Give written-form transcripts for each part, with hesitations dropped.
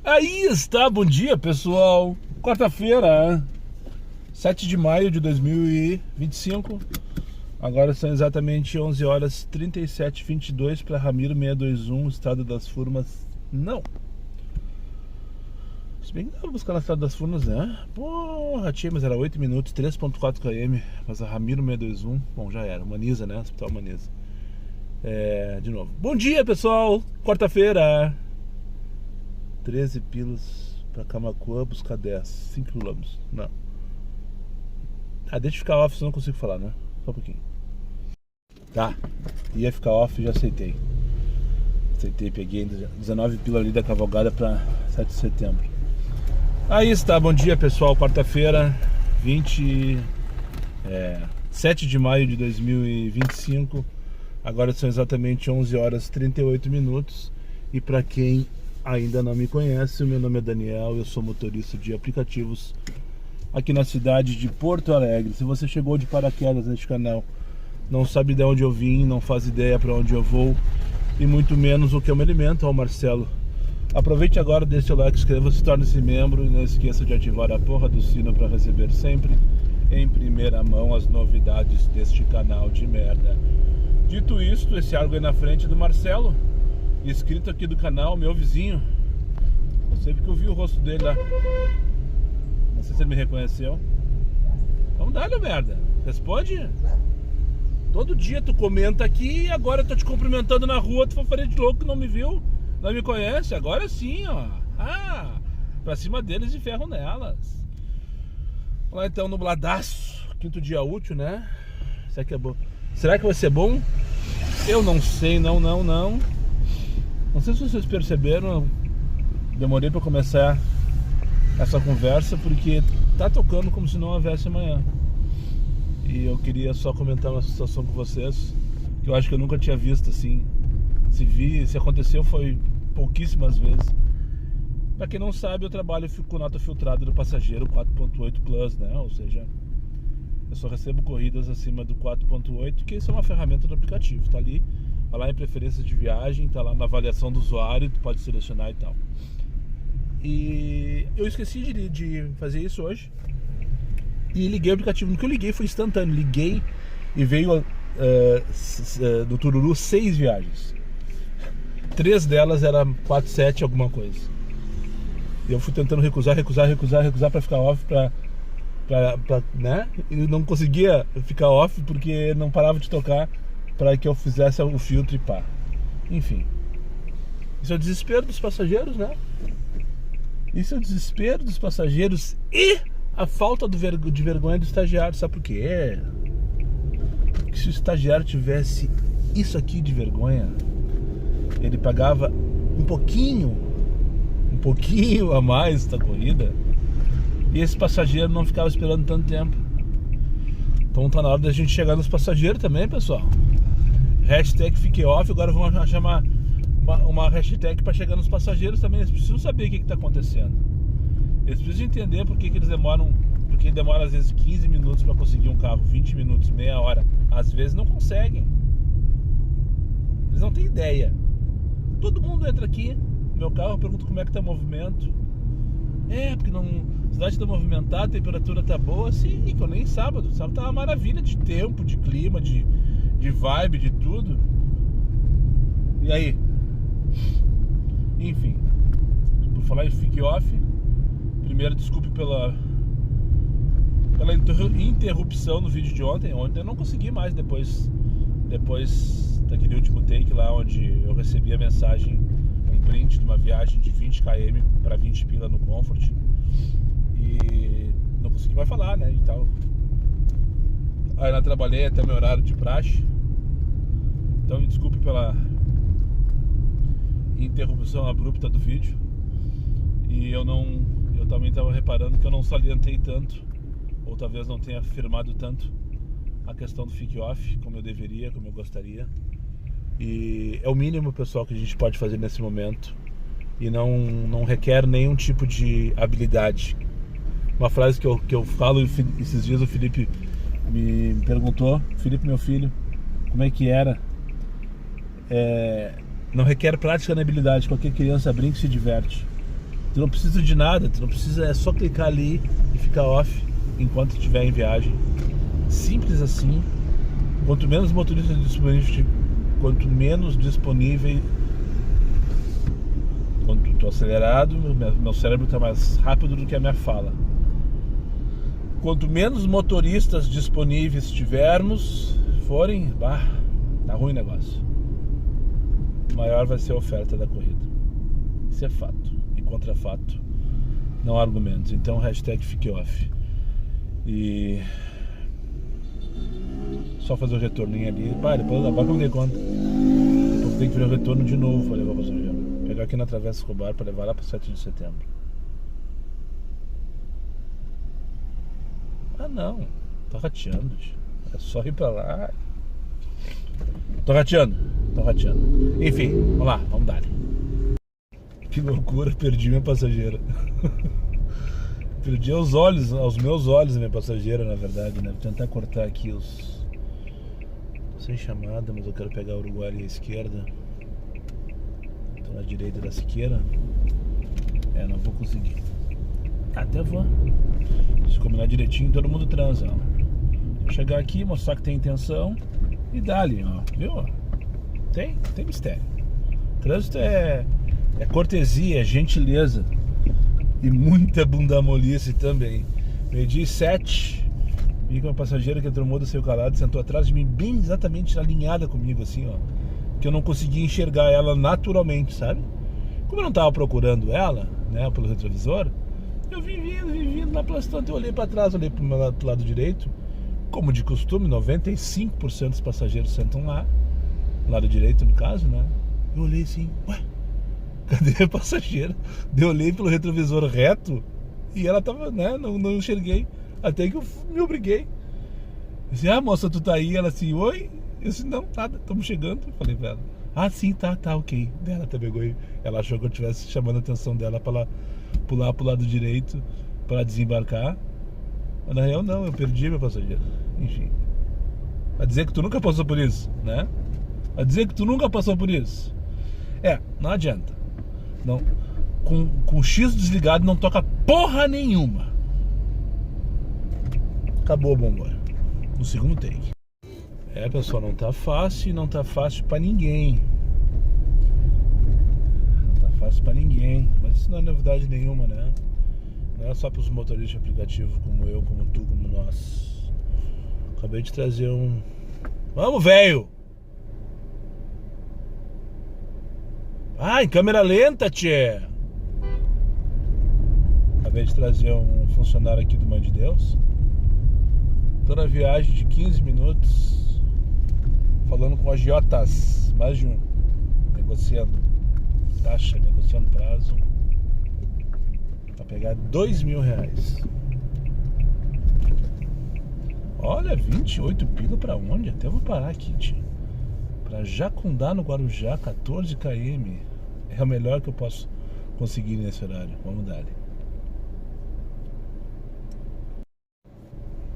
Aí está, bom dia pessoal. Quarta-feira, 7 de maio de 2025. Agora são exatamente 11 horas 37h22 para Ramiro 621, Estrada das Furnas. Não. Se bem que dava buscar na Estrada das Furnas, né? Porra, tinha, mas era 8 minutos, 3.4 km. Mas a Ramiro 621, bom, já era. Humaniza, né? Hospital Humaniza. De novo. Bom dia pessoal. Quarta-feira. 13 pilas pra Camaquã, buscar 10, 5 km. Não. Deixa eu ficar off, senão não consigo falar, né? Só um pouquinho. Tá. Ia ficar off, já aceitei. Peguei 19 pila ali da cavalgada pra 7 de setembro. Aí está, bom dia pessoal. Quarta-feira, 7 de maio de 2025. Agora são exatamente 11 horas 38 minutos. E pra quem ainda não me conhece, o meu nome é Daniel, eu sou motorista de aplicativos aqui na cidade de Porto Alegre. Se você chegou de paraquedas neste canal, não sabe de onde eu vim, não faz ideia para onde eu vou e muito menos o que eu me alimento, ao Marcelo. Aproveite agora, deixe seu like, inscreva-se, torne-se membro e não esqueça de ativar a porra do sino para receber sempre em primeira mão as novidades deste canal de merda. Dito isto, esse árbol aí na frente do Marcelo, inscrito aqui do canal, meu vizinho. Eu sempre que eu vi o rosto dele lá. Não sei se ele me reconheceu. Vamos dar, né, merda? Responde. Todo dia tu comenta aqui e agora eu tô te cumprimentando na rua. Tu foi fazer de louco que não me viu, não me conhece. Agora sim, ó. Pra cima deles e ferro nelas. Vamos lá então, nubladaço. Quinto dia útil, né? Será que é bom? Será que vai ser bom? Eu não sei, não. Não sei se vocês perceberam, demorei para começar essa conversa porque tá tocando como se não houvesse amanhã. E eu queria só comentar uma situação com vocês que eu acho que eu nunca tinha visto assim. Se aconteceu foi pouquíssimas vezes. Para quem não sabe, eu trabalho com nota filtrada do passageiro 4.8 Plus, né? Ou seja, eu só recebo corridas acima do 4.8, que isso é uma ferramenta do aplicativo, tá ali. Tá lá em preferências de viagem, tá lá na avaliação do usuário, tu pode selecionar e tal. E eu esqueci de fazer isso hoje. E liguei o aplicativo. No que eu liguei foi instantâneo. Liguei e veio do Tururu 6 viagens. 3 delas era 4.7 alguma coisa. E eu fui tentando recusar pra ficar off, né? E não conseguia ficar off porque não parava de tocar para que eu fizesse o filtro e pá. Enfim. Isso é o desespero dos passageiros, né? Isso é o desespero dos passageiros e a falta de vergonha do estagiário. Sabe por quê? Porque se o estagiário tivesse isso aqui de vergonha, ele pagava um pouquinho a mais da corrida e esse passageiro não ficava esperando tanto tempo. Então tá na hora da gente chegar nos passageiros também, pessoal. Hashtag fique off, agora vamos chamar uma hashtag para chegar nos passageiros também. Eles precisam saber o que está acontecendo. Eles precisam entender por que eles demoram. Porque demora às vezes 15 minutos para conseguir um carro, 20 minutos, meia hora. Às vezes não conseguem. Eles não têm ideia. Todo mundo entra aqui no meu carro, pergunta como é que tá o movimento. Porque não. A cidade tá movimentada, a temperatura tá boa. Sim, que eu nem sábado. Sábado tá uma maravilha de tempo, de clima, de vibe, de tudo. E aí? Enfim, por falar em fique off, primeiro desculpe pela interrupção no vídeo de ontem. Ontem eu não consegui mais depois daquele último take lá onde eu recebi a mensagem, um print de uma viagem de 20 km para 20 pila no Comfort e não consegui mais falar, né, e tal. Aí eu trabalhei até meu horário de praxe. Então me desculpe pela interrupção abrupta do vídeo. E eu também estava reparando que eu não salientei tanto, ou talvez não tenha afirmado tanto a questão do fique off como eu deveria, como eu gostaria. E é o mínimo, pessoal, que a gente pode fazer nesse momento. E não requer nenhum tipo de habilidade. Uma frase que eu falo, esses dias o Felipe me perguntou, Felipe, meu filho, como é que era? Não requer prática nem habilidade, qualquer criança brinca e se diverte. Tu não precisa de nada, tu não precisa, é só clicar ali e ficar off enquanto estiver em viagem. Simples assim. Quanto menos motoristas disponíveis, quanto menos disponível, quando estou acelerado, meu cérebro está mais rápido do que a minha fala. Quanto menos motoristas disponíveis forem, tá ruim o negócio. Maior vai ser a oferta da corrida. Isso é fato. E contra fato, não há argumentos. Então, hashtag fique off. E só fazer o retorninho ali. Depois agora que eu me dei conta. Depois tem que vir o retorno de novo para levar o passageiro. Pegar aqui na Travessa Escobar para levar lá para 7 de setembro. Ah não, tô rateando. É só ir pra lá. Tô rateando. Enfim, vamos lá, vamos dar. Que loucura, perdi minha passageira. Perdi aos meus olhos a minha passageira, na verdade, né? Vou tentar cortar aqui os... Tô sem chamada, mas eu quero pegar o Uruguai ali à esquerda. Tô na direita da Siqueira. Não vou conseguir. Até vou. Se combinar direitinho, todo mundo transa, ó. Vou chegar aqui, mostrar que tem intenção e dá ali, ó. Viu? Tem mistério. Trânsito é cortesia, é gentileza e muita bundamolice também. Meio-dia 7, vi com uma passageira que entrou muda, saiu calada, sentou atrás de mim, bem exatamente alinhada comigo, assim, ó. Que eu não conseguia enxergar ela naturalmente, sabe? Como eu não tava procurando ela, né, pelo retrovisor, eu vim vindo lá pelas tantas, eu olhei para trás, olhei pro lado direito, como de costume, 95% dos passageiros sentam lá, lado direito no caso, né? Eu olhei assim, ué, cadê a passageira? Eu olhei pelo retrovisor reto e ela tava, né, não enxerguei, até que eu me obriguei. Eu disse, moça, tu tá aí? Ela assim, oi? Eu disse, não, nada, estamos chegando. Eu falei pra ela, sim, tá, ok. Ela até pegou e ela achou que eu estivesse chamando a atenção dela pra ela pular pro lado direito para desembarcar. Mas na real não, eu perdi minha passageira. Enfim, a dizer que tu nunca passou por isso, né? A dizer que tu nunca passou por isso. Não adianta. Não, com o X desligado não toca porra nenhuma. Acabou, bombora. No segundo take. Pessoal, não tá fácil e não tá fácil pra ninguém. Não tá fácil pra ninguém. Mas isso não é novidade nenhuma, né? Não é só pros motoristas de aplicativo como eu, como tu, como nós. Acabei de trazer um... Vamos, velho! Em câmera lenta, tchê! Acabei de trazer um funcionário aqui do Mãe de Deus. Toda a viagem de 15 minutos falando com agiotas, mais de um, negociando taxa, negociando prazo pra pegar R$2.000. Olha, 28 pila pra onde? Até vou parar aqui, tio. Pra Jacundá, no Guarujá, 14 km. É o melhor que eu posso conseguir nesse horário. Vamos dar ali.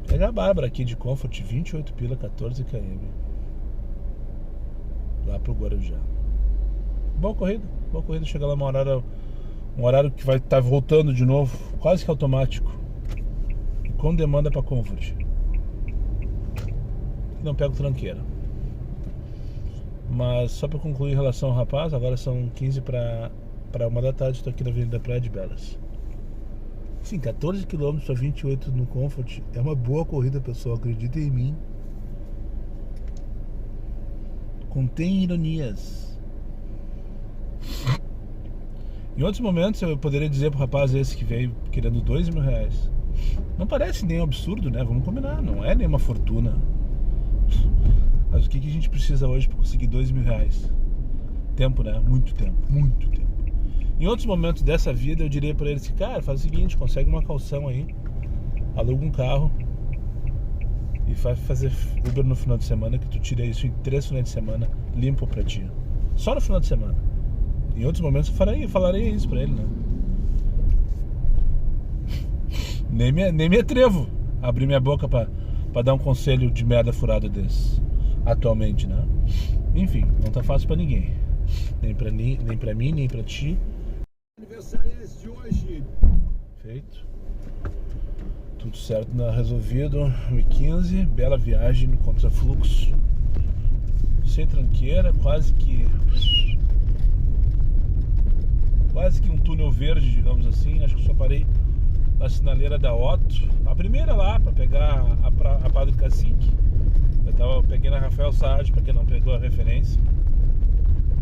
Pegar a Bárbara aqui de Comfort, 28 pila, 14 km. Lá pro Guarujá. Boa corrida. Chega lá um horário que vai estar voltando de novo, quase que automático. E com demanda pra Comfort. Não pego tranqueira. Mas só pra concluir em relação ao rapaz, agora são 15 para 1 da tarde, estou aqui na Avenida Praia de Belas. Sim, 14 km a 28 no Comfort é uma boa corrida, pessoal, acreditem em mim. Contém ironias. Em outros momentos eu poderia dizer pro rapaz esse que veio querendo R$2.000. Não parece nem um absurdo, né? Vamos combinar, não é nenhuma fortuna. Mas o que a gente precisa hoje para conseguir R$2.000? Tempo, né? Muito tempo. Em outros momentos dessa vida eu diria para eles, cara, faz o seguinte, consegue uma calção aí, aluga um carro e vai fazer Uber no final de semana, que tu tira isso em 3 finais de semana limpo pra ti. Só no final de semana. Em outros momentos eu falaria isso pra ele, né? Nem me atrevo a abrir minha boca pra dar um conselho de merda furada desse. Atualmente, né? Enfim, não tá fácil pra ninguém. Nem pra mim, nem pra ti. Aniversariantes de hoje. Feito. Tudo certo, resolvido. 1h15, bela viagem no contrafluxo. Sem tranqueira, quase que um túnel verde, digamos assim. Acho que só parei na sinaleira da Otto. A primeira lá, para pegar a Padre Cacique. Peguei na Rafael Saad, para quem não pegou a referência.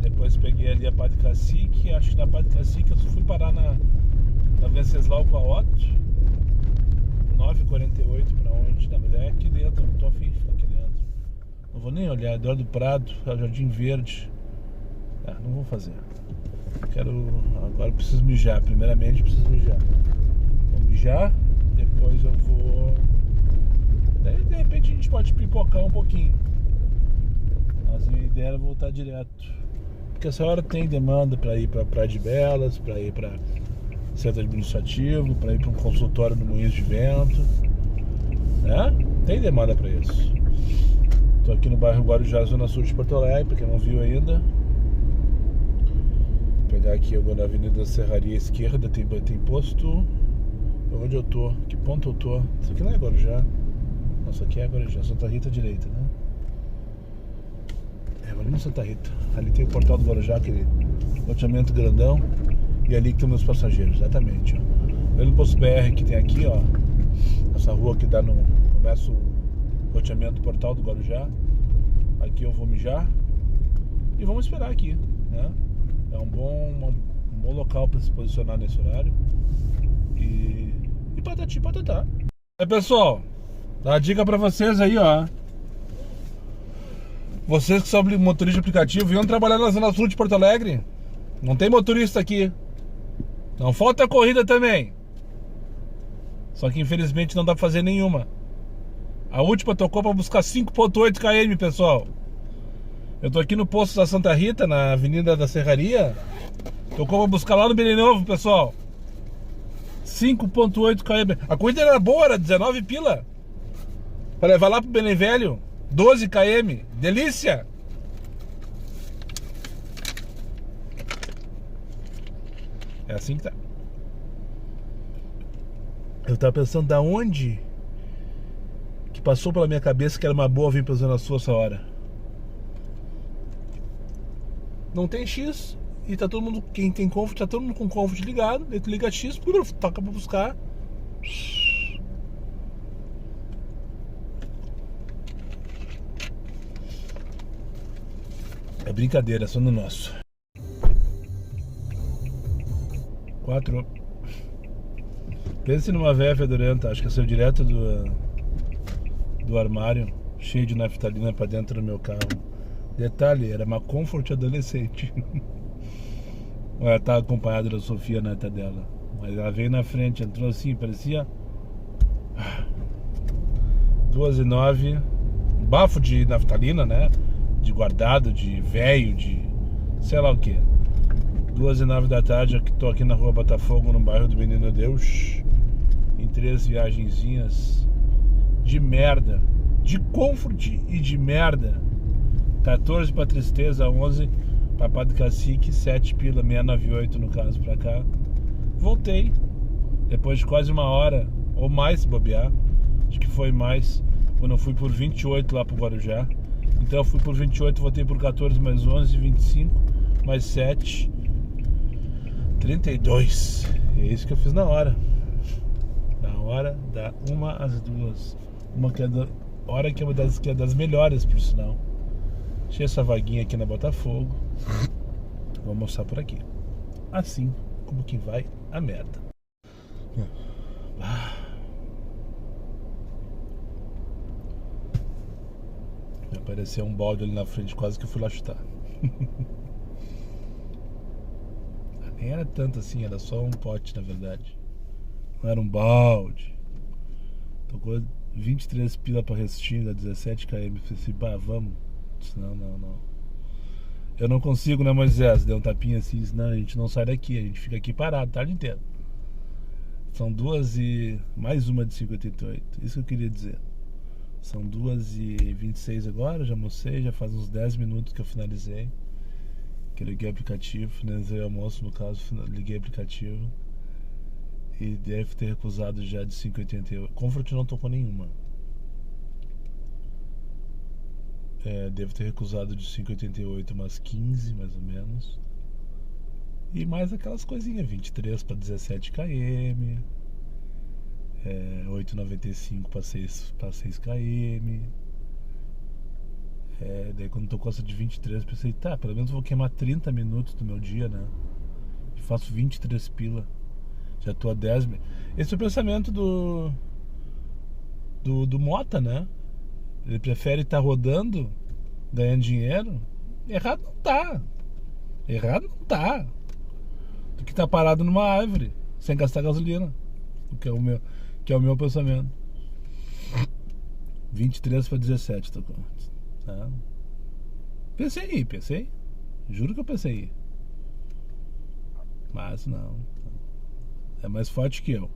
Depois peguei ali a Padre Cacique. Acho que na Padre Cacique eu fui parar na Venceslau com a Otto. 9h48 para onde? Na verdade é aqui dentro, não tô afim de ficar aqui dentro. Não vou nem olhar, Eduardo Prado, Jardim Verde. Não vou fazer. Agora preciso mijar, primeiramente preciso mijar. Vou mijar, depois eu vou... Daí, de repente a gente pode pipocar um pouquinho. Mas a ideia era voltar direto. Porque essa hora tem demanda para ir para Praia de Belas, para ir para centro administrativo, para ir para um consultório no Moinhos de Vento, né? Tem demanda para isso. Estou aqui no bairro Guarujá, zona sul de Porto Alegre, para quem não viu ainda. Vou pegar aqui agora na Avenida Serraria esquerda, tem posto. Onde eu tô? Que ponto eu tô? Isso aqui não é Guarujá. Nossa, aqui é Guarujá, Santa Rita direita, né? Ali no Santa Rita. Ali tem o portal do Guarujá, aquele loteamento grandão. E ali que tem meus passageiros, exatamente, ó. Pelo posto BR que tem aqui, ó. Essa rua que dá começa o loteamento do portal do Guarujá. Aqui eu vou mijar. E vamos esperar aqui, né? É um bom local para se posicionar nesse horário. E patati patatá. Pessoal, dá uma dica pra vocês aí, ó. Vocês que são motorista de aplicativo, venham trabalhar na zona sul de Porto Alegre. Não tem motorista aqui. Não falta corrida também. Só que infelizmente não dá pra fazer nenhuma. A última tocou pra buscar 5.8 km, pessoal. Eu tô aqui no posto da Santa Rita, na Avenida da Serraria. Tocou pra buscar lá no Belém Novo, pessoal. 5.8 km. A corrida era boa, era 19 pila. Pra levar lá pro Belém Velho. 12 km. Delícia! É assim que tá. Eu tava pensando da onde que passou pela minha cabeça que era uma boa vir pra Zona Sul essa hora. Não tem X e tá todo mundo, quem tem Comfort, tá todo mundo com Comfort ligado. Daí tu liga X, toca pra buscar. É brincadeira, é só no nosso. 4. Pense numa véia fedorenta, acho que saiu direto do armário, cheio de naftalina pra dentro do meu carro. Detalhe, era uma Comfort adolescente. Ela tá acompanhada da Sofia, neta dela. Mas ela veio na frente, entrou assim, parecia 2h09. Bafo de naftalina, né? De guardado, de velho, de sei lá o que. 2h09 da tarde, eu tô aqui na rua Botafogo, no bairro do Menino Deus. Em 3 viagenzinhas de merda, de Comfort e de merda. 14 pra Tristeza, 11 pra Padre Cacique, 7 pila, 698 no caso pra cá. Voltei, depois de quase 1 hora, ou mais se bobear. Acho que foi mais, quando eu fui por 28 lá pro Guarujá. Então eu fui por 28, voltei por 14 mais 11, 25, mais 7, 32. E é isso que eu fiz na hora. Na hora da 1 às 2. Uma que é hora que é das melhores, por sinal. Achei essa vaguinha aqui na Botafogo. Vou almoçar por aqui. Assim como que vai a merda. Me apareceu um balde ali na frente, quase que eu fui lá chutar. Nem era tanto assim, era só um pote na verdade. Não era um balde. Tocou 23 pila pra Restinga, dá 17 km. Falei assim, pá, vamos. Não. Eu não consigo, né, Moisés? Deu um tapinha assim, não, a gente não sai daqui, a gente fica aqui parado a tarde inteira. São 2 e... mais uma de 58, isso que eu queria dizer. São 2h26 agora, já almocei, já faz uns 10 minutos que eu finalizei. Que eu liguei o aplicativo, finalizei o almoço no caso, liguei o aplicativo. E deve ter recusado já de 5,88. Comfort não tocou nenhuma. Deve ter recusado de 5,88 umas 15 mais ou menos. E mais aquelas coisinhas, 23 para 17 km, 8,95 para 6 km. Daí quando tocou essa de 23 eu pensei, tá, pelo menos vou queimar 30 minutos do meu dia, né? E faço 23 pila. Já tô a 10 mil. Esse é o pensamento do Mota, né? Ele prefere estar rodando, ganhando dinheiro. Errado não tá. Do que tá parado numa árvore, sem gastar gasolina. Que é o meu pensamento. 23 para 17 tocou. Tá? Pensei. Juro que eu pensei. Mas não. É mais forte que eu.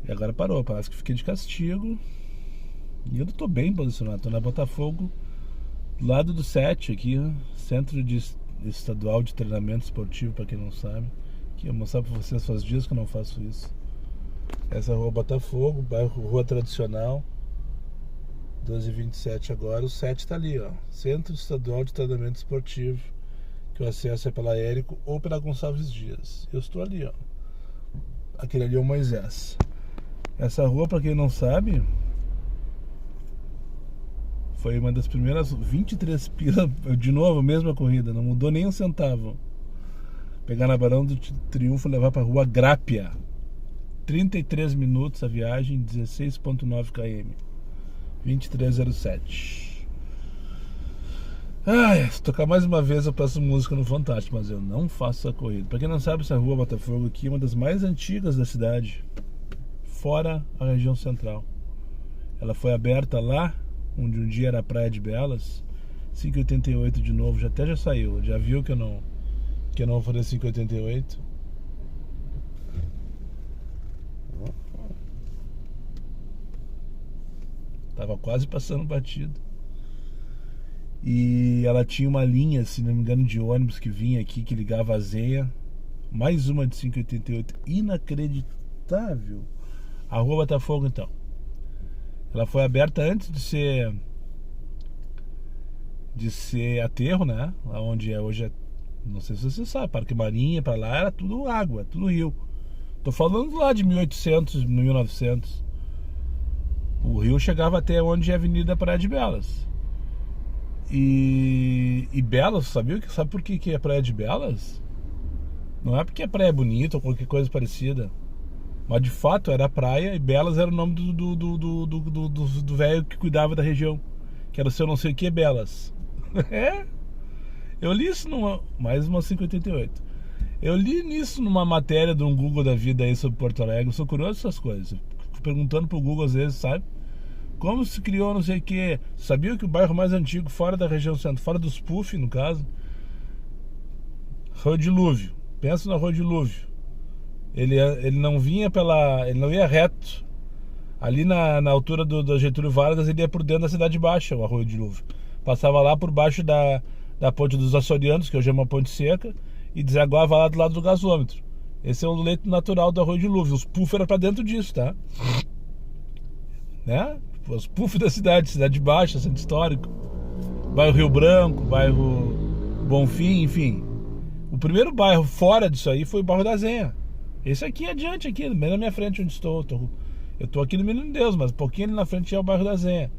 E agora parou, parece que fiquei de castigo. E eu não tô bem posicionado. Tô na Botafogo, do lado do 7 aqui, Centro Estadual de Treinamento Esportivo, pra quem não sabe. Que eu vou mostrar pra vocês, faz dias que eu não faço isso. Essa é a rua Botafogo, bairro Rua Tradicional, 12h27 agora. O 7 tá ali, ó, Centro Estadual de Treinamento Esportivo, que o acesso é pela Érico ou pela Gonçalves Dias. Eu estou ali, ó. Aquele ali é o Moisés. Essa rua, pra quem não sabe, foi uma das primeiras 23 pila, de novo, a mesma corrida, não mudou nem um centavo. Pegar na Barão do Triunfo e levar pra rua Grápia. 33 minutos a viagem, 16,9 km. 23,07. Se tocar mais uma vez eu peço música no Fantástico, mas eu não faço essa corrida. Pra quem não sabe, essa rua Botafogo aqui é uma das mais antigas da cidade, fora a região central. Ela foi aberta lá onde um dia era a Praia de Belas. 5,88 de novo, já saiu. Já viu que eu não vou fazer 5,88. Tava quase passando batido. E ela tinha uma linha, se não me engano, de ônibus que vinha aqui, que ligava a Zenha. Mais uma de 5,88. Inacreditável. A rua Botafogo, então, ela foi aberta antes de ser aterro, né? Lá onde hoje não sei se você sabe, Parque Marinha, pra lá era tudo água, tudo rio. Tô falando lá de 1800, 1900. O rio chegava até onde é a Avenida Praia de Belas. E Belas, sabe por que é Praia de Belas? Não é porque a praia é bonita ou qualquer coisa parecida, mas de fato era a praia, e Belas era o nome do velho que cuidava da região, que era o seu não sei o que Belas. Eu li isso mais uma 5,88. Eu li nisso numa matéria de um Google da vida aí sobre Porto Alegre. Eu sou curioso dessas coisas. Fico perguntando pro Google às vezes, sabe? Como se criou não sei o que. Sabia que o bairro mais antigo fora da região central, fora dos PUF no caso, Rua Dilúvio. Pensa na Rua Dilúvio. Ele não vinha ele não ia reto. Ali na altura do Getúlio Vargas, ele ia por dentro da Cidade Baixa, o Arroio Dilúvio. Passava lá por baixo da ponte dos Açorianos, que hoje é uma ponte seca, e desaguava lá do lado do gasômetro. Esse é o leito natural do Arroio Dilúvio. Os puff eram pra dentro disso, tá? Né? Os puff da Cidade Baixa, centro histórico, bairro Rio Branco, bairro Bonfim, enfim. O primeiro bairro fora disso aí foi o bairro da Zenha. Esse aqui adiante, aqui, bem na minha frente onde estou. Eu tô aqui no Menino Deus, mas um pouquinho ali na frente é o bairro da Zenha.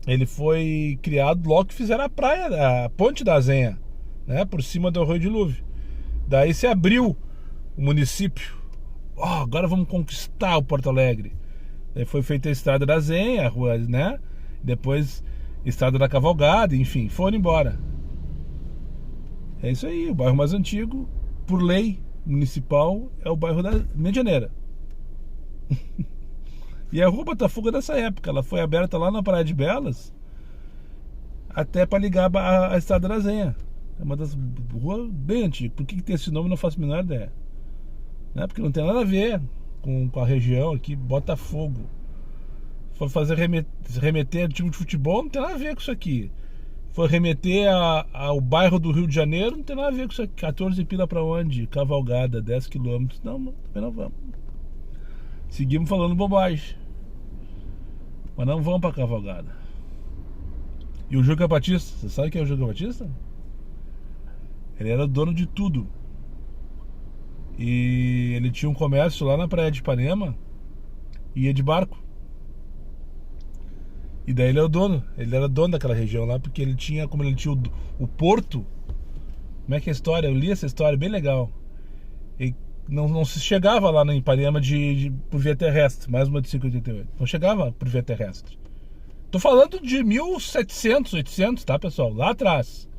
Ele foi criado logo que fizeram a praia, a ponte da Zenha, né, por cima do Arroio Dilúvio. Daí se abriu o município. Agora vamos conquistar o Porto Alegre. Daí foi feita a estrada da Zenha, a rua, né? Depois estrada da Cavalgada, enfim, foram embora. É isso aí, o bairro mais antigo, por lei municipal, é o bairro da Medianeira. E a rua Botafogo é dessa época. Ela foi aberta lá na Praia de Belas, até para ligar a estrada da Zenha. É uma das ruas bem antigas. Por que tem esse nome, não faço a menor ideia, né? Porque não tem nada a ver com a região aqui. Botafogo foi fazer remeter time de futebol, não tem nada a ver com isso aqui. Foi remeter ao bairro do Rio de Janeiro, não tem nada a ver com isso aqui. 14 pila pra onde? Cavalgada, 10 quilômetros. Não, também não vamos. Seguimos falando bobagem. Mas não vamos pra Cavalgada. E o Juca Batista, você sabe quem é o Juca Batista? Ele era dono de tudo. E ele tinha um comércio lá na praia de Ipanema e ia de barco. E daí ele era dono daquela região lá, porque ele tinha, como ele tinha o porto. Como é que é a história? Eu li essa história, bem legal. E não se chegava lá na Ipanema por via terrestre, mais uma de 588. Não chegava por via terrestre. Tô falando de 1700, 800, tá, pessoal? Lá atrás.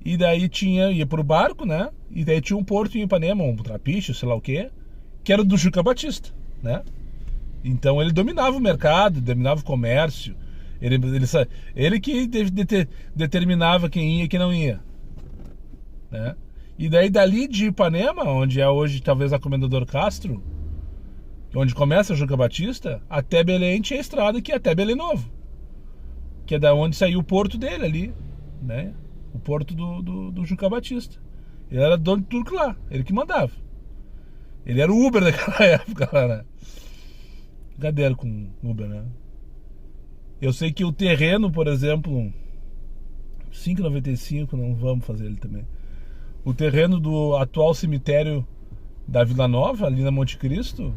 E daí ia pro barco, né? E daí tinha um porto em Ipanema, um trapiche, sei lá o quê, que era do Juca Batista, né? Então ele dominava o mercado, dominava o comércio. Ele que determinava quem ia e quem não ia, né? E daí dali de Ipanema, onde é hoje talvez a Comendador Castro, onde começa o Juca Batista, até Belém tinha a estrada que é até Belém Novo, que é da onde saiu o porto dele ali, né? O porto do Juca Batista. Ele era dono de tudo lá, ele que mandava. Ele era o Uber daquela época lá, né? Brincadeira com Uber, né? Eu sei que o terreno, por exemplo, 5,95, não vamos fazer ele também. O terreno do atual cemitério da Vila Nova, ali na Monte Cristo,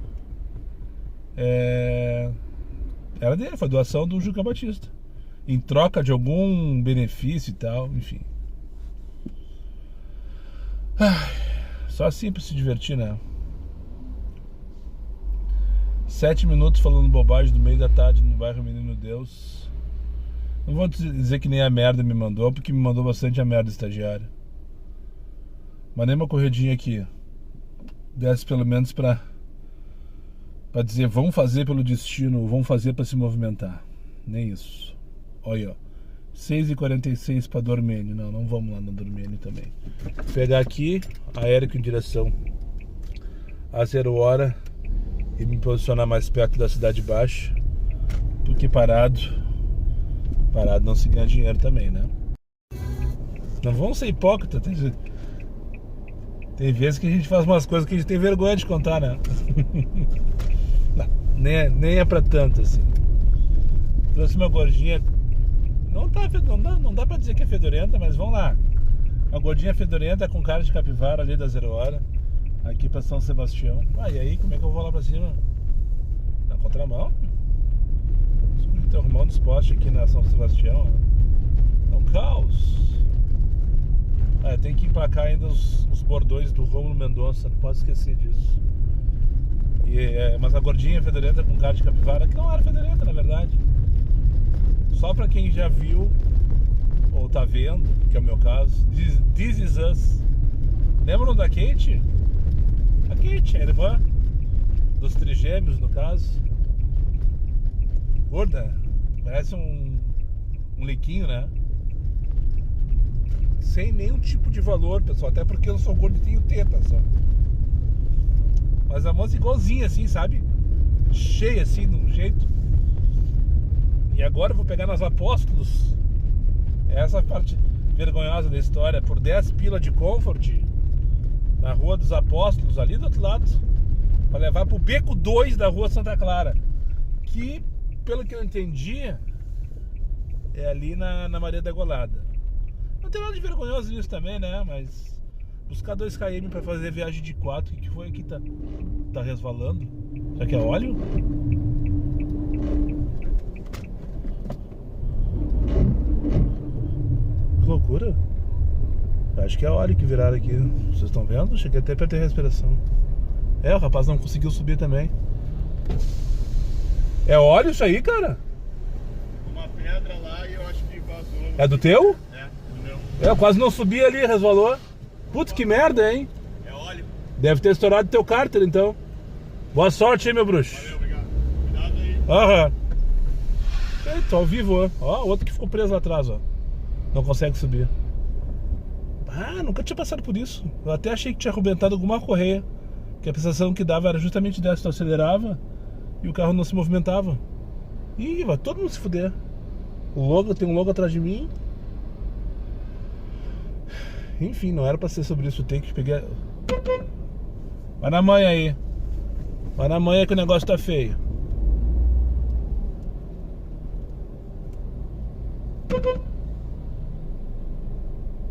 era dele, foi doação do Juca Batista, em troca de algum benefício e tal, enfim. Só assim pra se divertir, né? 7 minutos falando bobagem no meio da tarde no bairro Menino Deus. Não vou dizer que nem a merda me mandou, porque me mandou bastante a merda estagiária. Mandei uma corredinha aqui, desce pelo menos pra dizer vamos fazer pelo destino, vamos fazer pra se movimentar. Nem isso. Olha, ó, 6h46 pra Dormênio. Não vamos lá na Dormênio também. Vou pegar aqui a Érico em direção a 0 hora e me posicionar mais perto da Cidade Baixa, porque parado não se ganha dinheiro também, né? Não vamos ser hipócritas. Tem vezes que a gente faz umas coisas que a gente tem vergonha de contar, né? Não, nem é pra tanto assim. Trouxe uma gordinha. Não dá pra dizer que é fedorenta, mas vamos lá. Uma gordinha fedorenta com cara de capivara ali da 0 hora, aqui pra São Sebastião. E aí, como é que eu vou lá pra cima? Na contramão. Escolhi arrumando os postes aqui na São Sebastião. É um caos. Tem que emplacar ainda os bordões do Rômulo Mendonça, não posso esquecer disso. Mas a gordinha fedorenta com cara de capivara, que não era fedorenta na verdade. Só pra quem já viu ou tá vendo, que é o meu caso, This Is Us. Lembram da Kate? A Kate, a irmã dos trigêmeos, no caso. Gorda, parece um liquinho, né? Sem nenhum tipo de valor, pessoal. Até porque eu sou gordo e tenho teta só. Mas a moça igualzinha assim, sabe? Cheia assim, de um jeito. E agora eu vou pegar nas Apóstolos. Essa é a parte vergonhosa da história. Por 10 pila de Comfort, na Rua dos Apóstolos, ali do outro lado, pra levar pro Beco 2 da Rua Santa Clara, que, pelo que eu entendi, é ali na Maria da Golada. Não tem nada de vergonhoso nisso também, né? Mas buscar 2 km pra fazer viagem de 4, o que foi aqui? Tá resvalando? Será que é óleo? Que loucura. Acho que é óleo que viraram aqui. Vocês estão vendo? Cheguei até pra ter respiração. O rapaz não conseguiu subir também. É óleo isso aí, cara? Uma pedra lá e eu acho que vazou. É do teu? É, do meu. Eu quase não subi ali, resvalou. Putz, que merda, hein? É óleo. Deve ter estourado teu cárter, então. Boa sorte, hein, meu bruxo. Valeu, obrigado. Cuidado aí. Aham. Tô ao vivo, ó. Outro que ficou preso lá atrás, ó. Não consegue subir. Nunca tinha passado por isso. Eu até achei que tinha arrebentado alguma correia. Que a sensação que dava era justamente dessa. Tu acelerava e o carro não se movimentava. Ih, vai todo mundo se fuder. Tem um logo atrás de mim. Enfim, não era pra ser sobre isso. Tem que pegar. Vai na manha aí. Vai na manha que o negócio tá feio.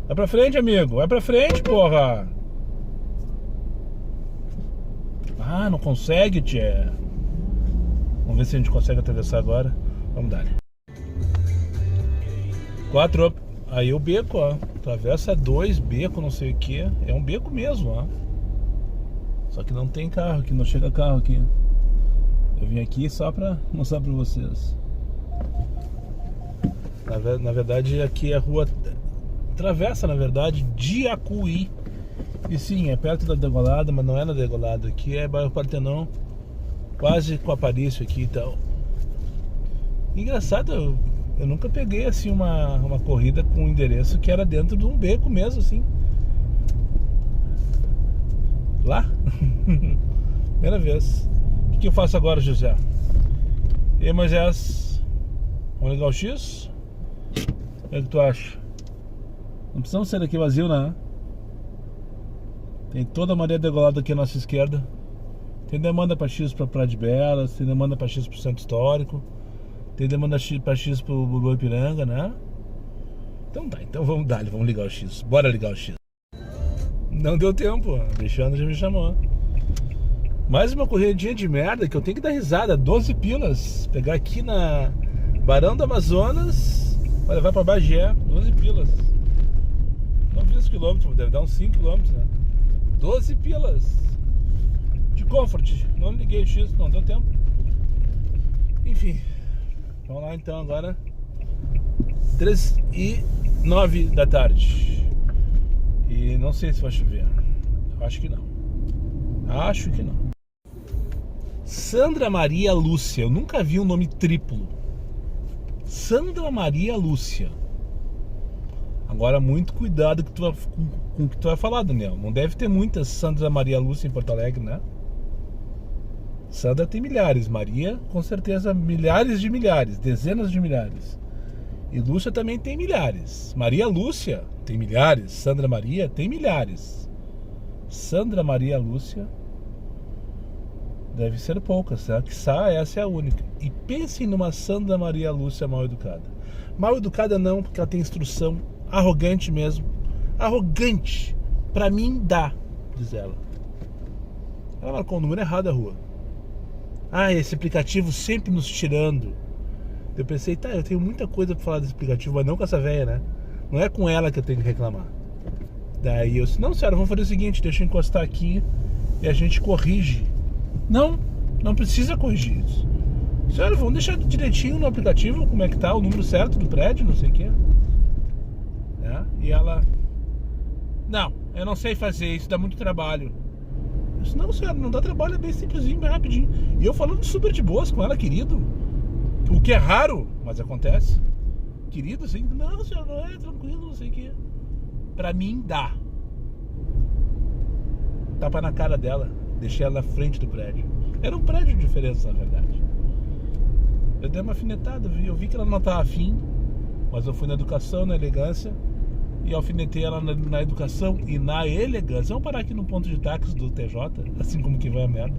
Vai pra frente, amigo. Vai pra frente, porra. Ah, não consegue, tchê. Vamos ver se a gente consegue atravessar agora. Vamos dar. 4. Aí o beco, ó. Atravessa 2 beco, não sei o que. É um beco mesmo, ó. Só que não tem carro aqui, não chega carro aqui. Eu vim aqui só pra mostrar pra vocês. Na verdade, aqui é a rua Travessa, na verdade, de Acuí. E sim, é perto da Degolada, mas não é na Degolada. Aqui é bairro Partenon, quase com Aparício aqui e tal. Engraçado, eu nunca peguei assim uma corrida com um endereço que era dentro de um beco mesmo, assim. Lá? Primeira vez. O que eu faço agora, José? E aí, Moisés? Vamos ligar o X? O que tu acha? Não precisamos sair daqui vazio, né? Tem toda a Maria Degolada aqui à nossa esquerda. Tem demanda para X para Praia de Belas, tem demanda para X pro Centro Histórico, tem demanda para X pro Buru Ipiranga, né? Então tá, então vamos dar, vamos ligar o X. Bora ligar o X. Não deu tempo, o Alexandre já me chamou. Mais uma corridinha de merda que eu tenho que dar risada, 12 pilas. Pegar aqui na Barão do Amazonas, vai levar pra Bagé, 12 pilas. Não fiz quilômetros, deve dar uns 5 quilômetros, né? 12 pilas de Comfort. Não liguei o X, não deu tempo. Enfim, vamos lá então agora. 3h09 da tarde. E não sei se vai chover. Acho que não. Acho que não. Sandra Maria Lúcia. Eu nunca vi um nome triplo. Sandra Maria Lúcia. Agora muito cuidado com o que tu vai falar, Daniel. Não deve ter muitas Sandra Maria Lúcia em Porto Alegre, né? Sandra tem milhares. Maria, com certeza, milhares de milhares. Dezenas de milhares. E Lúcia também tem milhares. Maria Lúcia tem milhares. Sandra Maria tem milhares. Sandra Maria Lúcia deve ser poucas, certo? Quiçá essa é a única. E pensem numa Sandra Maria Lúcia mal educada. Mal educada não, porque ela tem instrução. Arrogante mesmo. Arrogante. Pra mim dá, diz ela. Ela marcou o número errado da rua. Ah, esse aplicativo sempre nos tirando. Eu pensei, tá, eu tenho muita coisa pra falar desse aplicativo, mas não com essa velha, né? Não é com ela que eu tenho que reclamar. Daí eu disse, não, senhora, vamos fazer o seguinte, deixa eu encostar aqui e a gente corrige. Não, não precisa corrigir isso. Senhora, vamos deixar direitinho no aplicativo como é que tá, o número certo do prédio, não sei o que. E ela, não, eu não sei fazer isso, dá muito trabalho. Eu disse, não, senhora, não dá trabalho, é bem simplesinho, bem rapidinho. E eu falando super de boas com ela, querido. O que é raro, mas acontece. Querido, assim, não, senhora, não é tranquilo, não sei o que. Pra mim, dá. Tapa na cara dela, deixei ela na frente do prédio. Era um prédio de diferença, na verdade. Eu dei uma alfinetada, eu vi que ela não estava afim, mas eu fui na educação, na elegância, e alfinetei ela na educação e na elegância. Vamos parar aqui no ponto de táxi do TJ, assim como que vai a merda.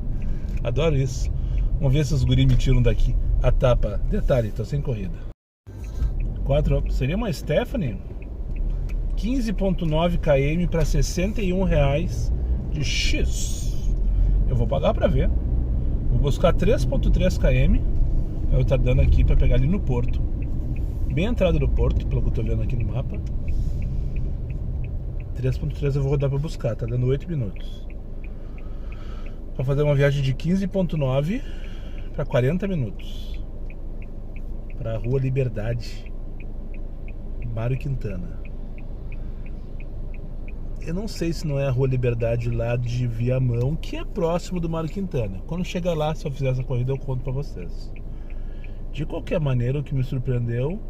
Adoro isso. Vamos ver se os guris me tiram daqui. A tapa. Detalhe, tô sem corrida. 4. Seria uma Stephanie? 15.9 km para R$61 de X. Eu vou pagar pra ver. Vou buscar 3.3 km. Eu estou dando aqui para pegar ali no porto. Bem a entrada do porto, pelo que eu tô vendo aqui no mapa. 3.3 eu vou rodar para buscar, tá dando 8 minutos. Para fazer uma viagem de 15.9 para 40 minutos. Para a Rua Liberdade, Mário Quintana. Eu não sei se não é a Rua Liberdade lá de Viamão, que é próximo do Mário Quintana. Quando chegar lá, se eu fizer essa corrida, eu conto para vocês. De qualquer maneira, o que me surpreendeu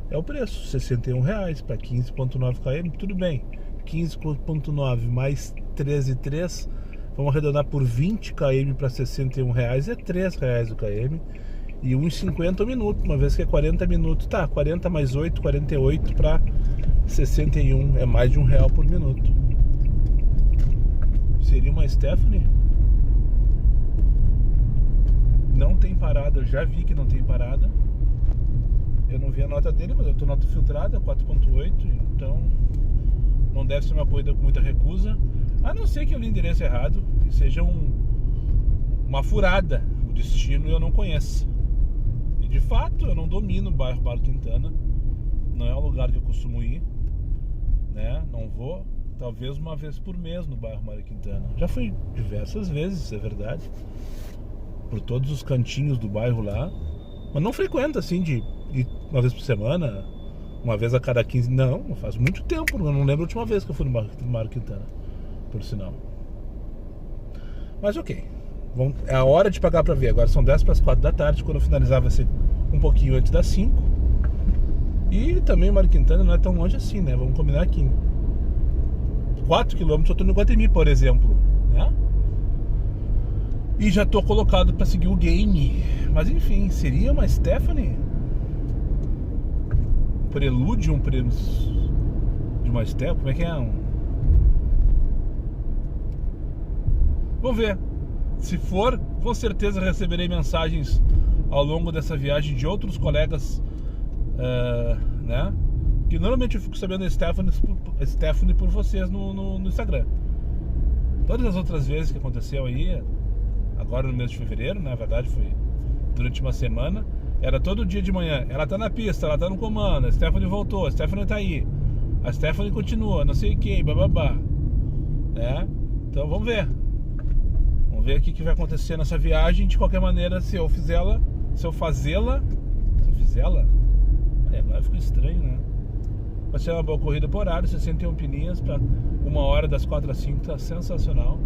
é o preço, R$61 para 15.9 km, tudo bem. 15.9 mais 13,3, vamos arredondar por 20 km para R$61, é R$3 o km. E 1,50 minuto, uma vez que é 40 minutos. Tá, 40 mais 8, 48 para 61. É mais de R$1 por minuto. Seria uma Stephanie? Não tem parada, eu já vi que não tem parada. Eu não vi a nota dele, mas eu tô nota filtrada, 4.8. Então não deve ser uma corrida com muita recusa. A não ser que eu li o endereço errado e seja uma furada. O destino eu não conheço. E de fato eu não domino o bairro Barra Quintana. Não é um lugar que eu costumo ir, né? Não vou, talvez uma vez por mês no bairro Barra Quintana. Já fui diversas vezes, é verdade, por todos os cantinhos do bairro lá. Mas não frequento assim de ir uma vez por semana, uma vez a cada 15. Não, faz muito tempo. Eu não lembro a última vez que eu fui no Barra Quintana, por sinal. Mas ok, é a hora de pagar pra ver. Agora são 10 para as 4 da tarde. Quando eu finalizar vai ser um pouquinho antes das 5. E também o Barra Quintana não é tão longe assim, né? Vamos combinar aqui. 4 km eu tô no Guatemi, por exemplo, né? E já tô colocado pra seguir o game. Mas enfim, seria uma Stephanie? Prelúdio, de uma Stephanie? Como é que é? Vamos ver. Se for, com certeza receberei mensagens ao longo dessa viagem de outros colegas, né? Que normalmente eu fico sabendo a Stephanie por vocês no Instagram. Todas as outras vezes que aconteceu aí, agora no mês de fevereiro, na verdade foi durante uma semana, era todo dia de manhã. Ela tá na pista, ela tá no comando, a Stephanie voltou, a Stephanie tá aí, a Stephanie continua, não sei quem, bababá, né? Então vamos ver o que vai acontecer nessa viagem. De qualquer maneira, se eu fazê-la, agora ficou estranho, né? Vai ser uma boa corrida por horário, 61 pininhas para 1 hora das 4 às 5, tá sensacional.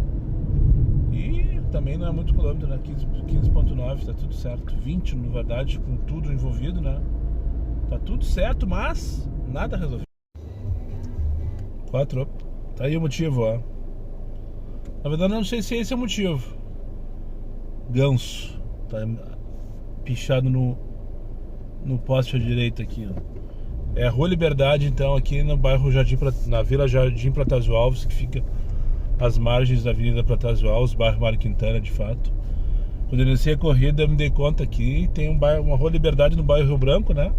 E também não é muito quilômetro, né? 15.9, tá tudo certo. 20, na verdade, com tudo envolvido, né? Tá tudo certo, mas nada resolvido. 4, tá aí o motivo, ó. Na verdade, eu não sei se esse é o motivo. Ganso tá pichado no poste à direita aqui, ó. É a Rua Liberdade, então, aqui no bairro na Vila Jardim Protásio Alves, que fica às margens da Avenida Protásio Alves, bairro Barra Quintana, de fato. Quando eu iniciei a corrida, eu me dei conta que tem uma Rua Liberdade no bairro Rio Branco, né?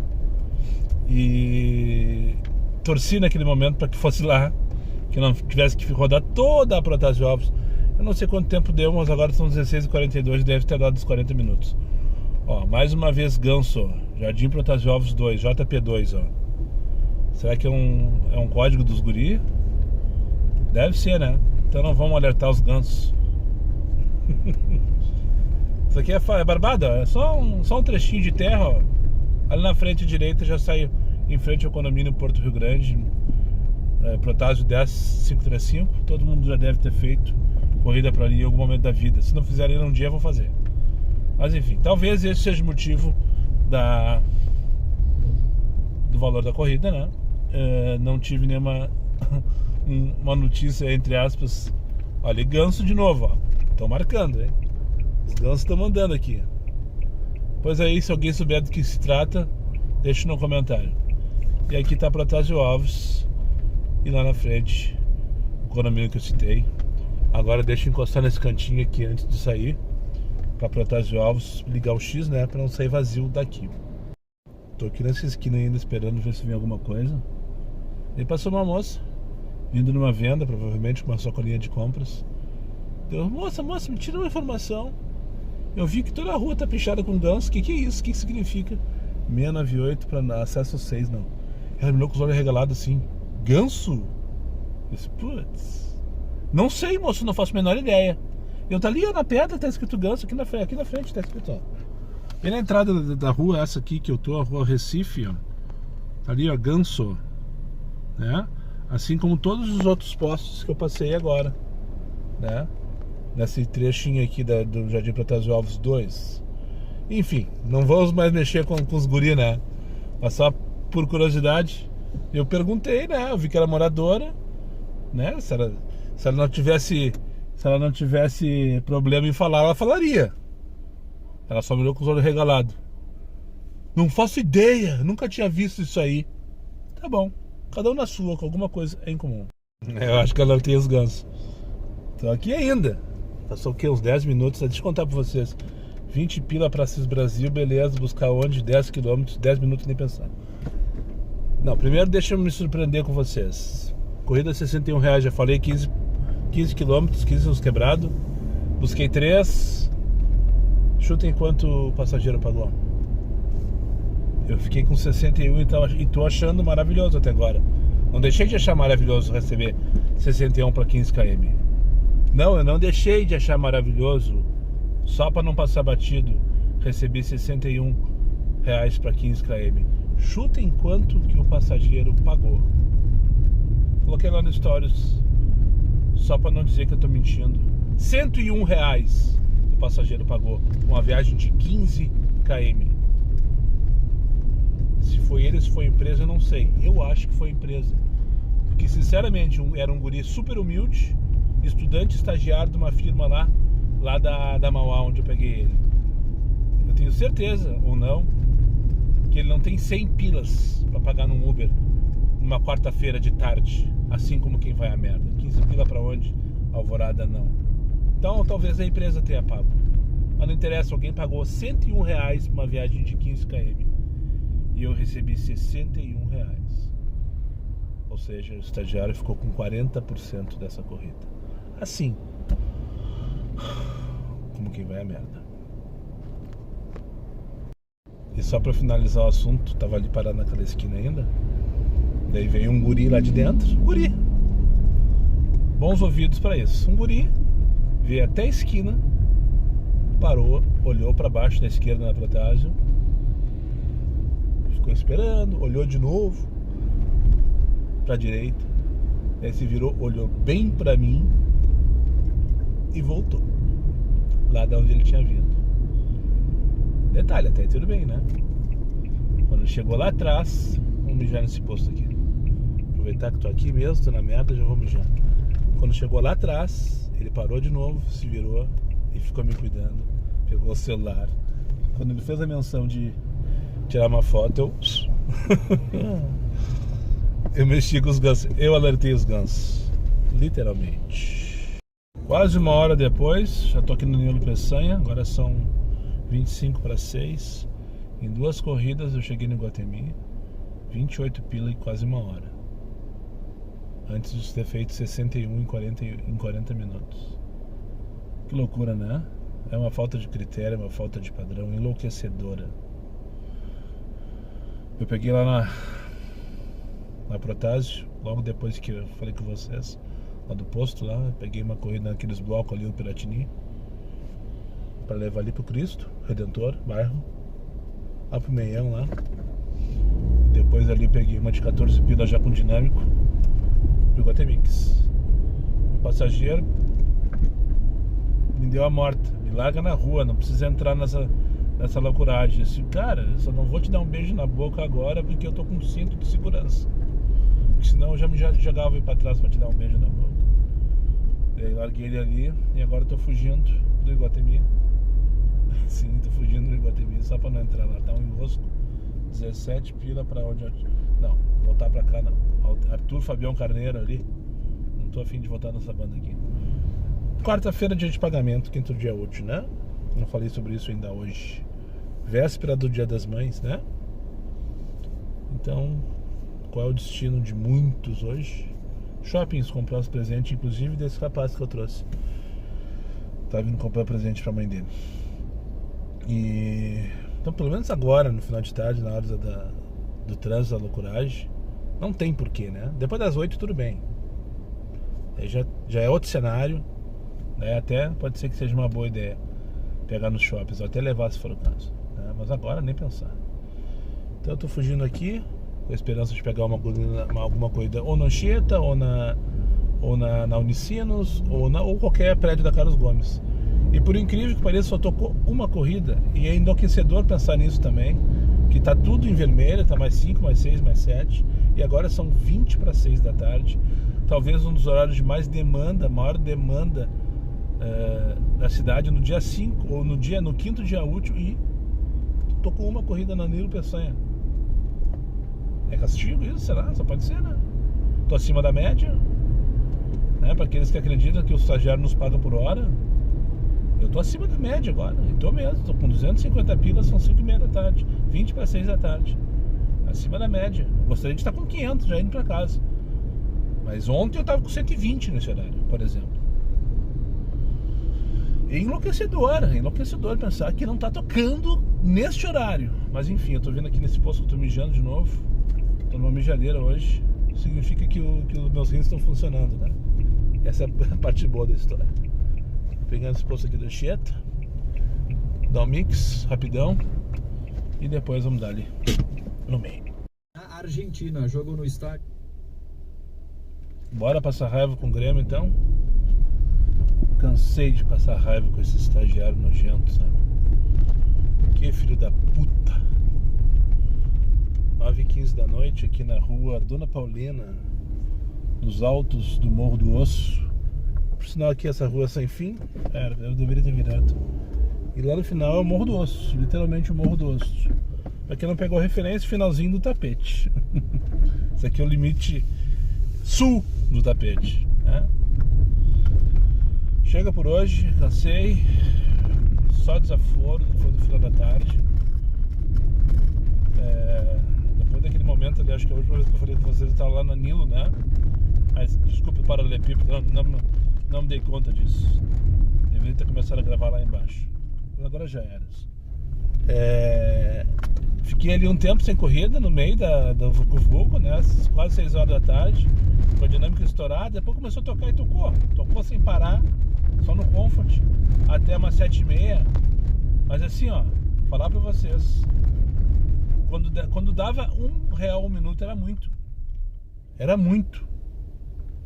E torci naquele momento para que fosse lá, que não tivesse que rodar toda a Protásio Alves. Eu não sei quanto tempo deu, mas agora são 16h42, deve ter dado os 40 minutos. Ó, mais uma vez Ganso, Jardim Protásio Alves 2, JP2, ó. Será que é um código dos guri? Deve ser, né? Então não vamos alertar os gansos. Isso aqui é barbada, é só um trechinho de terra, ó. Ali na frente direita já saiu em frente ao condomínio Porto Rio Grande, Protásio 10535. Todo mundo já deve ter feito corrida para ali em algum momento da vida. Se não fizerem um dia, vou fazer. Mas enfim, talvez esse seja o motivo do valor da corrida, né? Não tive nenhuma uma notícia, entre aspas. Olha, ganso de novo, ó. Estão marcando, hein? Os gansos estão mandando aqui. Pois aí, se alguém souber do que se trata, deixa no comentário. E aqui tá Protásio Alves. E lá na frente, o condomínio que eu citei. Agora deixa eu encostar nesse cantinho aqui antes de sair, pra Protásio Alves, ligar o X, né? Pra não sair vazio daqui. Tô aqui nessa esquina ainda esperando ver se vem alguma coisa. Aí passou uma moça vindo numa venda, provavelmente com uma sacolinha de compras. Deu, moça, me tira uma informação. Eu vi que toda a rua tá pichada com ganso. O que é isso? O que significa? 698 para acesso 6, não. Ela me olhou com os olhos regalados assim. Ganso? Eu disse, putz. Não sei, moço, não faço a menor ideia. Eu tá ali, ó, na pedra, tá escrito ganso. Aqui na frente tá escrito, ó. E na entrada da rua, essa aqui que eu tô, a rua Recife, ó. Tá ali, ó, ganso. Né? Assim como todos os outros postos que eu passei agora, né? Nesse trechinho aqui do Jardim Protásio Alves 2. Enfim, não vamos mais mexer com os guri, né? Mas só por curiosidade, eu perguntei, né? Eu vi que era moradora, né? Se ela não tivesse problema em falar, ela falaria. Ela só me olhou com os olhos regalados. Não faço ideia, nunca tinha visto isso aí. Tá bom, cada um na sua, com alguma coisa em comum. Eu acho que ela tem os gansos. Tô aqui ainda. Passou o quê? Uns 10 minutos. Deixa eu contar pra vocês. 20 pila pra Cis Brasil, beleza. Buscar onde? 10 km, 10 minutos nem pensar. Não, primeiro deixa eu me surpreender com vocês. Corrida R$61, já falei, 15 km, 15 uns quebrados. Busquei 3. Chutem quanto o passageiro pagou. Eu fiquei com 61 e tô achando maravilhoso até agora. Não deixei de achar maravilhoso receber 61 para 15 km. Não, eu não deixei de achar maravilhoso. Só para não passar batido, recebi R$61 para 15 km. Chutem quanto que o passageiro pagou. Coloquei lá no Stories, só para não dizer que eu tô mentindo. R$101 o passageiro pagou. Uma viagem de 15 km. Se foi ele, se foi empresa, eu não sei. Eu acho que foi empresa. Porque, sinceramente, era um guri super humilde, estudante, estagiário de uma firma lá da Mauá, onde eu peguei ele. Eu tenho certeza, ou não, que ele não tem 100 pilas pra pagar num Uber numa quarta-feira de tarde, assim como quem vai à merda. 15 pila pra onde? Alvorada, não. Então, talvez a empresa tenha pago. Mas não interessa, alguém pagou R$101 pra uma viagem de 15 km. E eu recebi R$61. Ou seja, o estagiário ficou com 40% dessa corrida. Assim, como quem vai à merda. E só pra finalizar o assunto, tava ali parado naquela esquina ainda. Daí veio um guri lá de dentro. Guri, bons ouvidos pra isso. Um guri veio até a esquina, parou, olhou pra baixo da esquerda na Protásio, ficou esperando, olhou de novo pra direita, aí se virou, olhou bem pra mim e voltou lá de onde ele tinha vindo. Detalhe, até tudo bem, né? Quando chegou lá atrás, vamos mijar nesse posto aqui. Aproveitar que tô aqui mesmo, tô na merda, já vou mijar. Quando chegou lá atrás, ele parou de novo, se virou e ficou me cuidando. Pegou o celular. Quando ele fez a menção de tirar uma foto, eu mexi com os gansos. Eu alertei os gansos, literalmente. Quase uma hora depois, já tô aqui no Nilo Peçanha. Agora são 25 para 6. Em 2 corridas eu cheguei no Iguatemi. 28 pila em quase uma hora, antes de ter feito 61 em 40 minutos. Que loucura, né? É uma falta de critério, é uma falta de padrão enlouquecedora. Eu peguei lá na Protásio, logo depois que eu falei com vocês, lá do posto lá, eu peguei uma corrida naqueles blocos ali, o Piratini, para levar ali pro Cristo Redentor, bairro, lá pro Meião lá. E depois ali peguei uma de 14 pila já com dinâmico pro Iguatemix. O passageiro me deu a morta, me larga na rua, não precisa entrar nessa loucuragem. Eu disse, cara, eu só não vou te dar um beijo na boca agora porque eu tô com um cinto de segurança, porque senão eu já me jogava pra trás pra te dar um beijo na boca. E aí larguei ele ali e agora eu tô fugindo do Iguatemi. Sim, tô fugindo do Iguatemi só pra não entrar lá, tá um enrosco. 17 pila pra onde eu... Não, voltar pra cá não. Arthur Fabião Carneiro ali. Não tô afim de voltar nessa banda aqui. Quarta-feira, dia de pagamento, quinto dia útil, né? Não falei sobre isso ainda hoje. Véspera do Dia das Mães, né? Então, qual é o destino de muitos hoje? Shoppings, comprar os presentes, inclusive desse rapaz que eu trouxe. Tá vindo comprar presente pra mãe dele. E... então, pelo menos agora, no final de tarde, na hora do trânsito, da loucuragem, não tem porquê, né? Depois das 8, tudo bem. Aí já é outro cenário, né? Até pode ser que seja uma boa ideia pegar nos shoppings, ou até levar se for o caso, né? Mas agora nem pensar. Então eu tô fugindo aqui com a esperança de pegar alguma coisa ou na Anchieta, ou na Unicinos, ou qualquer prédio da Carlos Gomes. E por incrível que pareça, só tocou uma corrida. E é enlouquecedor pensar nisso também, que tá tudo em vermelho, tá mais 5, mais 6, mais 7. E agora são 20 para 6 da tarde. Talvez um dos horários de mais demanda, maior demanda da cidade no dia 5, ou no quinto dia útil. E tô com uma corrida na Nilo Peçanha. É castigo isso, será? Só pode ser, né? Tô acima da média, né? Para aqueles que acreditam que o estagiário nos paga por hora, eu tô acima da média agora. E tô mesmo, tô com 250 pilas, são 5h30 da tarde, 20 para 6 da tarde. Acima da média. Gostaria de estar com 500 já indo para casa. Mas ontem eu tava com 120 nesse horário, por exemplo. É enlouquecedor pensar que não tá tocando neste horário. Mas enfim, eu tô vendo aqui nesse posto que eu tô mijando de novo. Tô numa mijadeira hoje. Significa que os meus rins estão funcionando, né? Essa é a parte boa da história. Pegando esse posto aqui do Anchieta, dar um mix rapidão e depois vamos dar ali no meio. Na Argentina, jogo no estádio. Bora passar raiva com o Grêmio então? Cansei de passar raiva com esse estagiário nojento, sabe? Que filho da puta. 9h15 da noite aqui na rua Dona Paulina, nos altos do Morro do Osso. Por sinal aqui essa rua é sem fim. Eu deveria ter virado. E lá no final é o Morro do Osso, literalmente o Morro do Osso. Pra quem não pegou a referência, finalzinho do Tapete. Esse aqui é o limite sul do Tapete, né? Chega por hoje, cansei. Só desaforo, depois do final da tarde. Depois daquele momento ali, acho que a última vez que eu falei com vocês, eu estava lá na Nilo, né? Mas desculpe o paralelepípedo, não me dei conta disso. Deveria ter começado a gravar lá embaixo. Mas agora já era. Fiquei ali um tempo sem corrida, no meio do Vucu-Vucu, né? Quase 6 horas da tarde, com a dinâmica estourada. Depois começou a tocar e tocou sem parar, só no Comfort, até umas 7h30. Mas assim, ó, falar pra vocês, quando dava R$1 um minuto era muito.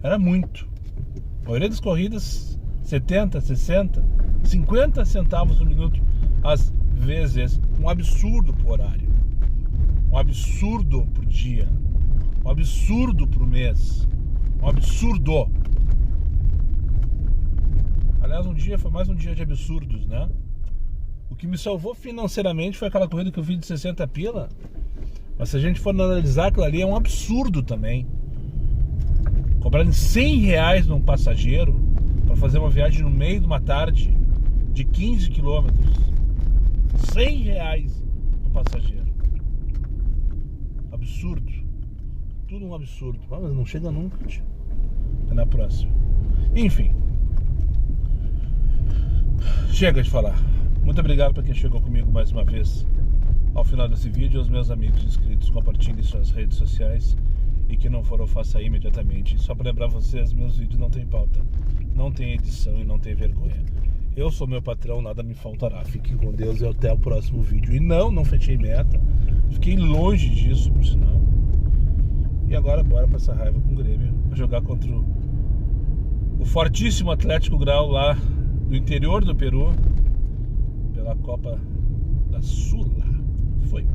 A maioria das corridas 70, 60, 50 centavos no minuto, às vezes. Um absurdo pro horário, um absurdo pro dia, um absurdo pro mês, um absurdo. Aliás, foi mais um dia de absurdos, né? O que me salvou financeiramente foi aquela corrida que eu fiz de 60 pila. Mas se a gente for analisar aquilo ali, é um absurdo também. Cobrarem R$100 num passageiro para fazer uma viagem no meio de uma tarde de 15 quilômetros. R$100 no passageiro. Absurdo. Tudo um absurdo. Mas não chega nunca, tio. É na próxima. Enfim. Chega de falar. Muito obrigado para quem chegou comigo mais uma vez ao final desse vídeo. Aos meus amigos inscritos, compartilhem suas redes sociais. E que não for, eu faça imediatamente. Só para lembrar vocês, meus vídeos não tem pauta, não tem edição e não tem vergonha. Eu sou meu patrão, nada me faltará. Fiquem com Deus e até o próximo vídeo. E não fechei meta. Fiquei longe disso, por sinal. E agora bora passar raiva com o Grêmio. Jogar contra o fortíssimo Atlético Grau lá do interior do Peru, pela Copa da Sula. Foi.